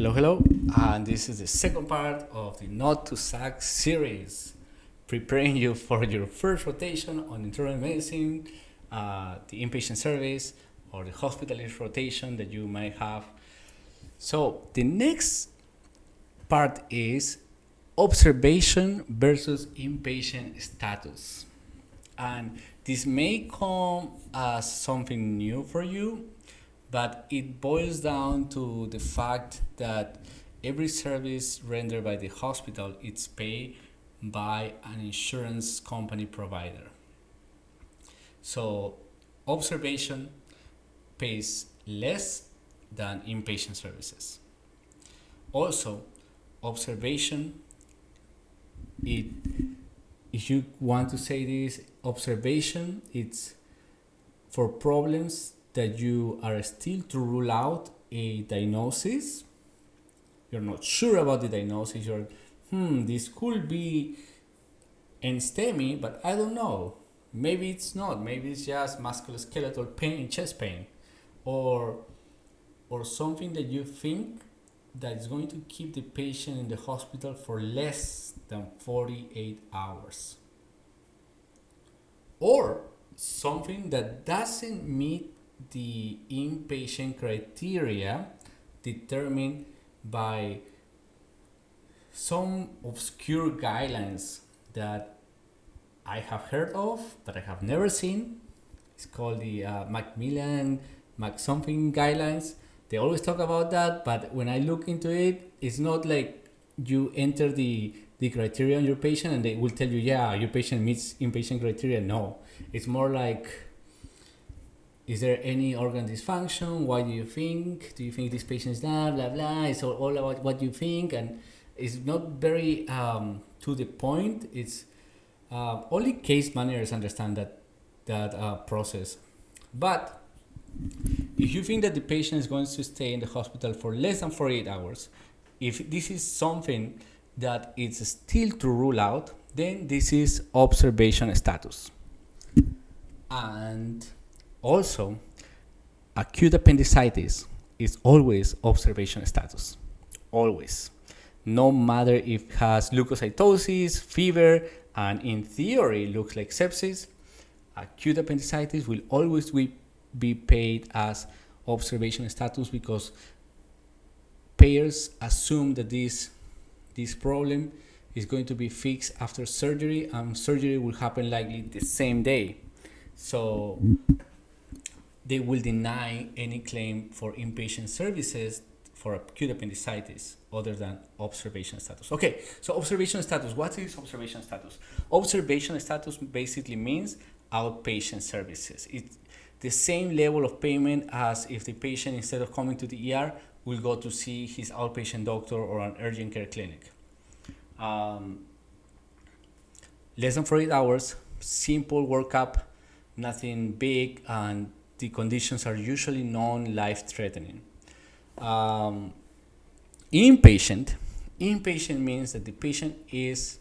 Hello, and this is the second part of the Not to Sack series, preparing you for your first rotation on internal medicine, the inpatient service, or the hospitalist rotation that you might have. So, the next part is observation versus inpatient status. And this may come as something new for you, but it boils down to the fact that every service rendered by the hospital is paid by an insurance company provider. So observation pays less than inpatient services. Also, observation, if you want to say this, observation, it's for problems that you are still to rule out a diagnosis. You're not sure about the diagnosis. This could be STEMI, but I don't know. Maybe it's not. Maybe it's just musculoskeletal pain, chest pain, or something that you think that is going to keep the patient in the hospital for less than 48 hours. Or something that doesn't meet the inpatient criteria determined by some obscure guidelines that I have heard of, that I have never seen. It's called the Macmillan something guidelines. They always talk about that, but when I look into it, it's not like you enter the criteria on your patient and they will tell you, yeah, your patient meets inpatient criteria. No, it's more like, is there any organ dysfunction? Why do you think? Do you think this patient is that? Blah, blah. It's all about what you think. And it's not very to the point. It's only case managers understand that process. But if you think that the patient is going to stay in the hospital for less than 48 hours, if this is something that is still to rule out, then this is observation status. And also, acute appendicitis is always observation status. Always. No matter if it has leukocytosis, fever, and in theory looks like sepsis, acute appendicitis will always be paid as observation status because payers assume that this problem is going to be fixed after surgery, and surgery will happen likely the same day. So they will deny any claim for inpatient services for acute appendicitis other than observation status. Okay, so observation status. What is observation status? Observation status basically means outpatient services. It's the same level of payment as if the patient, instead of coming to the ER, will go to see his outpatient doctor or an urgent care clinic. Less than 48 hours, simple workup, nothing big, and the conditions are usually non-life-threatening. Inpatient means that the patient is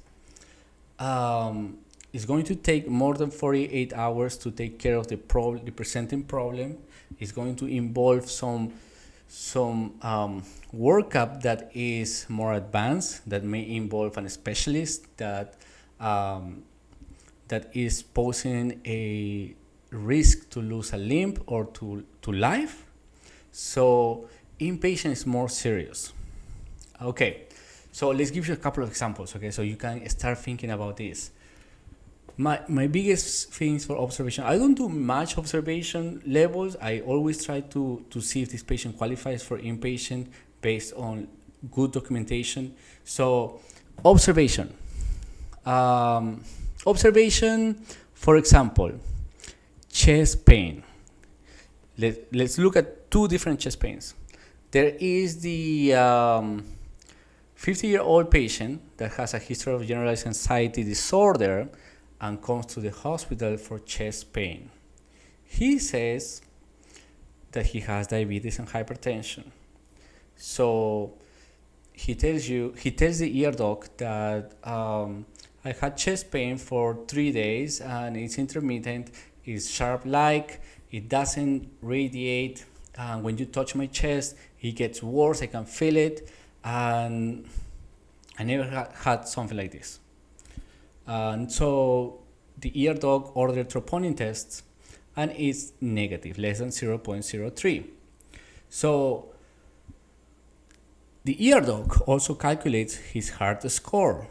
going to take more than 48 hours to take care of the presenting problem. It's going to involve some workup that is more advanced, that may involve a specialist that is posing a risk to lose a limb or to life. So inpatient is more serious. Okay, so let's give you a couple of examples, okay, so you can start thinking about this. My biggest things for observation, I don't do much observation levels. I always try to see if this patient qualifies for inpatient based on good documentation. So observation, for example, chest pain. Let's look at two different chest pains. There is the 50-year-old patient that has a history of generalized anxiety disorder and comes to the hospital for chest pain. He says that he has diabetes and hypertension. So he tells the ear doc that I had chest pain for 3 days and it's intermittent, it's sharp-like, it doesn't radiate, when you touch my chest, It gets worse. I can feel it, and I never had something like this. And so the ear dog ordered troponin tests, and it's negative, less than 0.03. So the ear dog also calculates his heart score,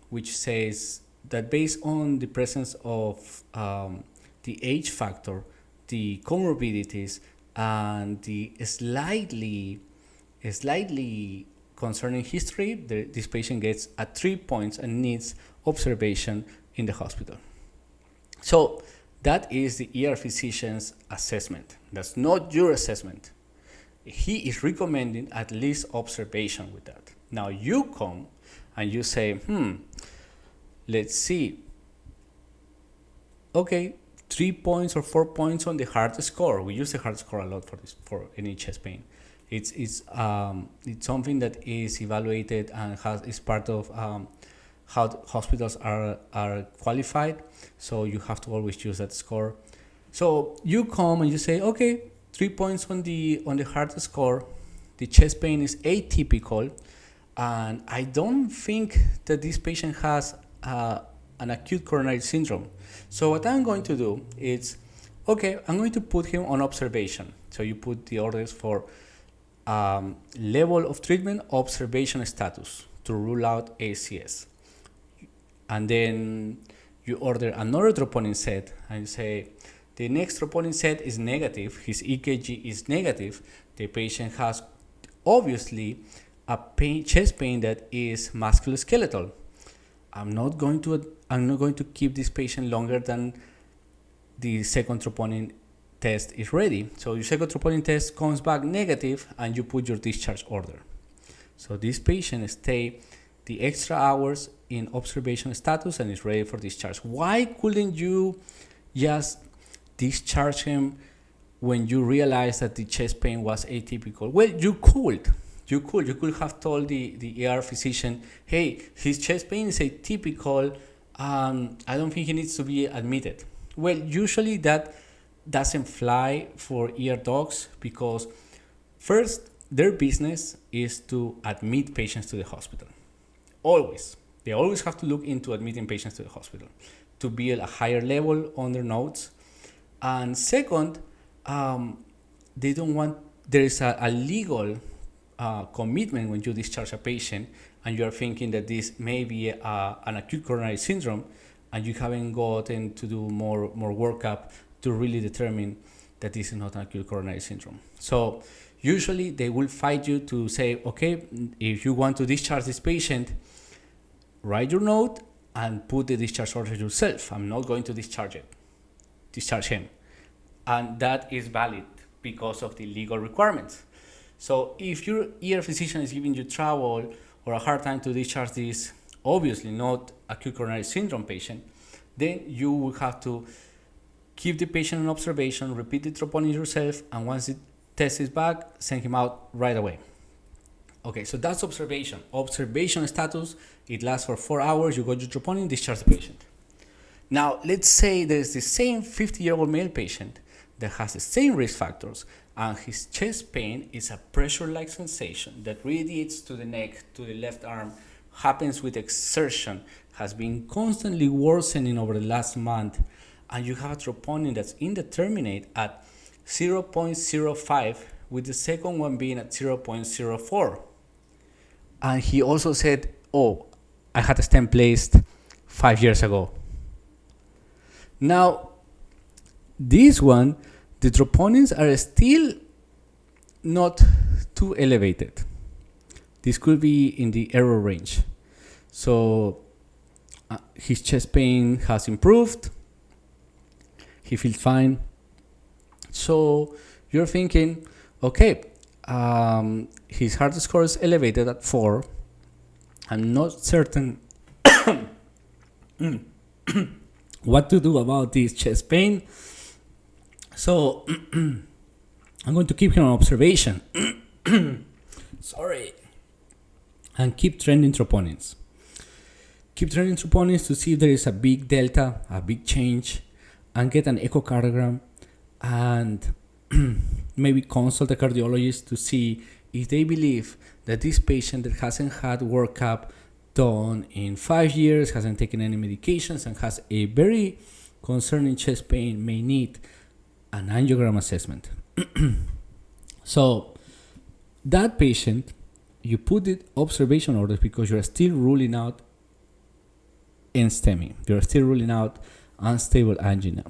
which says that based on the presence of the age factor, the comorbidities, and the slightly concerning history, this patient gets a 3 points and needs observation in the hospital. So that is the ER physician's assessment. That's not your assessment. He is recommending at least observation with that. Now you come and you say, let's see. Okay, 3 points or 4 points on the heart score. We use the heart score a lot for any chest pain. It's something that is evaluated and is part of how hospitals are qualified. So you have to always use that score. So you come and you say, okay, 3 points on the heart score. The chest pain is atypical, and I don't think that this patient has an acute coronary syndrome. So what I'm going to do is, okay, I'm going to put him on observation. So you put the orders for level of treatment, observation status to rule out ACS. And then you order another troponin set and you say, the next troponin set is negative, his EKG is negative, the patient has obviously a chest pain that is musculoskeletal. I'm not going to keep this patient longer than the second troponin test is ready. So your second troponin test comes back negative and you put your discharge order. So this patient stay the extra hours in observation status and is ready for discharge. Why couldn't you just discharge him when you realized that the chest pain was atypical? Well, you could have told the ER physician, hey, his chest pain is atypical, I don't think he needs to be admitted. Well, usually that doesn't fly for ER docs because first, their business is to admit patients to the hospital. Always. They always have to look into admitting patients to the hospital to build a higher level on their notes. And second, they don't want, there is a legal commitment when you discharge a patient and you are thinking that this may be an acute coronary syndrome and you haven't gotten to do more workup to really determine that this is not an acute coronary syndrome. So usually they will fight you to say, okay, if you want to discharge this patient, write your note and put the discharge order yourself. I'm not going to discharge him. And that is valid because of the legal requirements. So if your ER physician is giving you trouble or a hard time to discharge this, obviously not acute coronary syndrome patient, then you will have to keep the patient in observation, repeat the troponin yourself, and once the test is back, send him out right away. Okay, so that's observation. Observation status, it lasts for 4 hours, you got your troponin, discharge the patient. Now, let's say there's the same 50-year-old male patient that has the same risk factors, and his chest pain is a pressure-like sensation that radiates to the neck, to the left arm, happens with exertion, has been constantly worsening over the last month, and you have a troponin that's indeterminate at 0.05, with the second one being at 0.04. And he also said, oh, I had a stent placed 5 years ago. Now, this one, the troponins are still not too elevated. This could be in the error range. So his chest pain has improved. He feels fine. So you're thinking, okay, his heart score is elevated at 4. I'm not certain what to do about this chest pain. So I'm going to keep him on observation. Sorry. And keep trending troponins. Keep trending troponins to see if there is a big delta, a big change, and get an echocardiogram and maybe consult a cardiologist to see if they believe that this patient that hasn't had workup done in 5 years, hasn't taken any medications, and has a very concerning chest pain may need an angiogram assessment. So that patient, you put the observation orders because you're still ruling out NSTEMI. You're still ruling out unstable angina.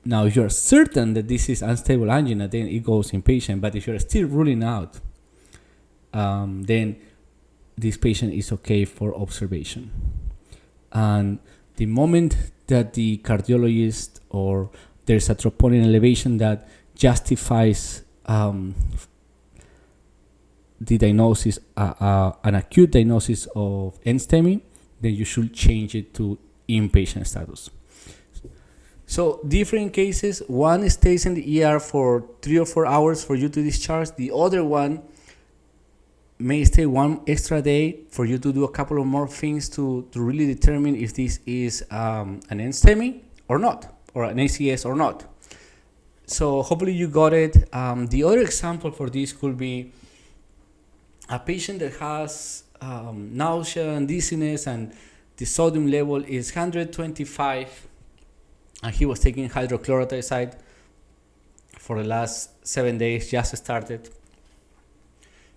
Now, if you're certain that this is unstable angina, then it goes inpatient. But if you're still ruling out, then this patient is okay for observation. And the moment that the cardiologist or there's a troponin elevation that justifies the diagnosis, an acute diagnosis of NSTEMI, then you should change it to inpatient status. So different cases, one stays in the ER for 3 or 4 hours for you to discharge. The other one may stay 1 extra day for you to do a couple of more things to really determine if this is an NSTEMI or not, or an ACS or not. So hopefully you got it. The other example for this could be a patient that has nausea and dizziness, and the sodium level is 125, and he was taking hydrochlorothiazide for the last 7 days, just started.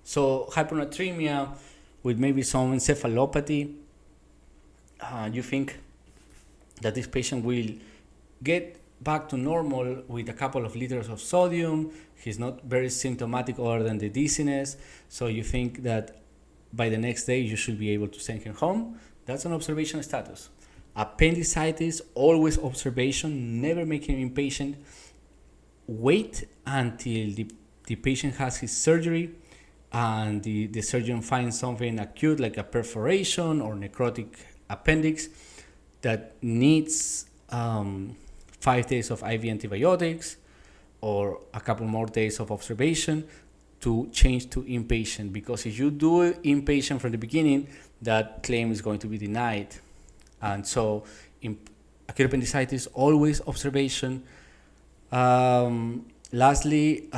So hyponatremia with maybe some encephalopathy, you think that this patient will get back to normal with a couple of liters of sodium. He's not very symptomatic other than the dizziness. So you think that by the next day you should be able to send him home. That's an observation status. Appendicitis, always observation, never make him inpatient. Wait until the patient has his surgery and the surgeon finds something acute like a perforation or necrotic appendix that needs 5 days of IV antibiotics or a couple more days of observation to change to inpatient, because if you do inpatient from the beginning, that claim is going to be denied. And so acute appendicitis, always observation. Lastly,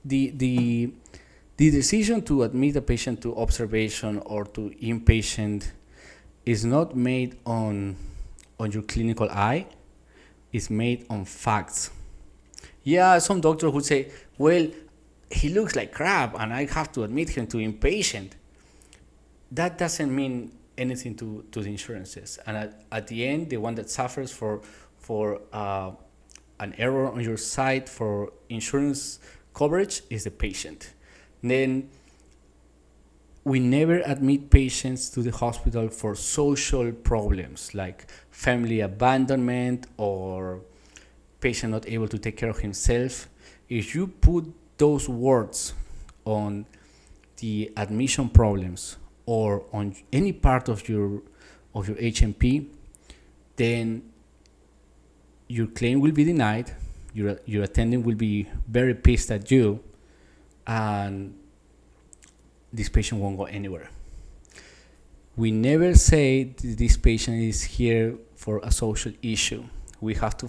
the decision to admit a patient to observation or to inpatient is not made on your clinical eye. It's made on facts. Yeah, some doctor would say, well, he looks like crap and I have to admit him to inpatient. That doesn't mean anything to the insurances. And at the end, the one that suffers for an error on your side for insurance coverage is the patient. Then we never admit patients to the hospital for social problems like family abandonment or patient not able to take care of himself. If you put those words on the admission problems or on any part of your HMP, then your claim will be denied, your attendant will be very pissed at you, and this patient won't go anywhere. We never say this patient is here for a social issue. We have to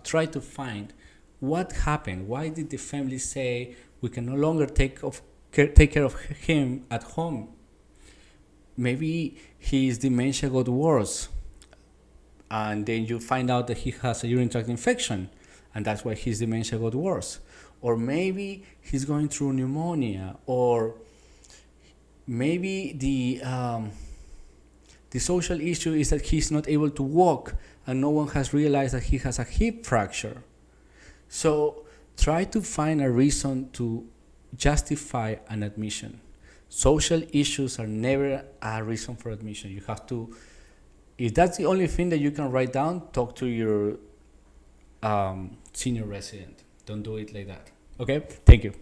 try to find what happened. Why did the family say we can no longer take care of him at home? Maybe his dementia got worse, and then you find out that he has a urinary tract infection, and that's why his dementia got worse. Or maybe he's going through pneumonia, or maybe the social issue is that he's not able to walk and no one has realized that he has a hip fracture. So try to find a reason to justify an admission. Social issues are never a reason for admission. You have to, if that's the only thing that you can write down, talk to your senior resident. Don't do it like that. Okay? Thank you.